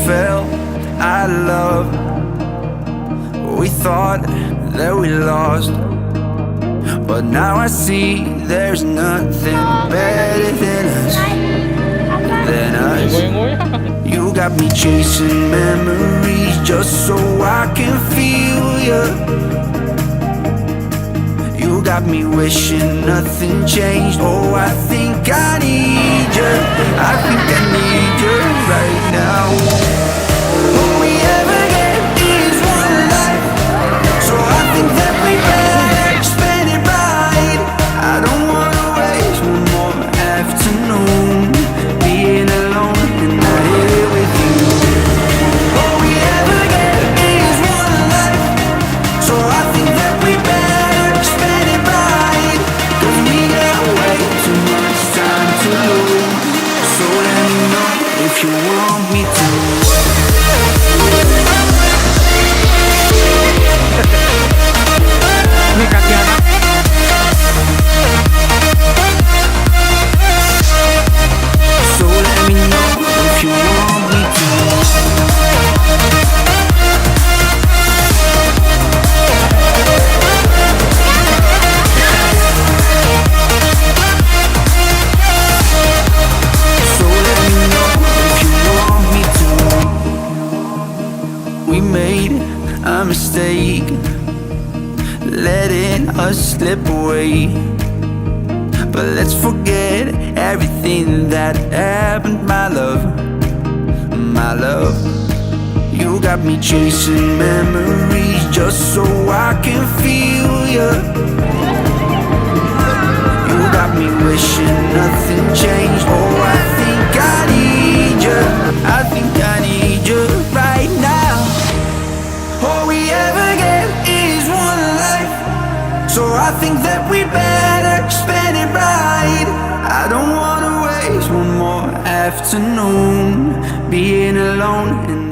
fell out of love. We thought that we lost, but now I see there's nothing better than us. You got me chasing memories just so I can feel you. You got me wishing nothing changed. Oh, I think I need you. I think I need you right now. All we ever get is one life, so I think that we better spend it right. I don't wanna waste one more afternoon being alone and not here with you. All we ever get is one life, so I think that we better spend it right. 'Cause we got way too much time to lose. So let me know if you want me to. Ini kaki anak. So let me know if you want me to. So let me know if you want me to. We made a mistake, letting us slip away. But let's forget everything that happened, my love, my love. You got me chasing memories just so I can feel you. You got me wishing nothing changed. Oh, I think I need you. I think I need you right now. All we ever get is one life, so I think that we better spend it right. I don't wanna waste one more afternoon being alone and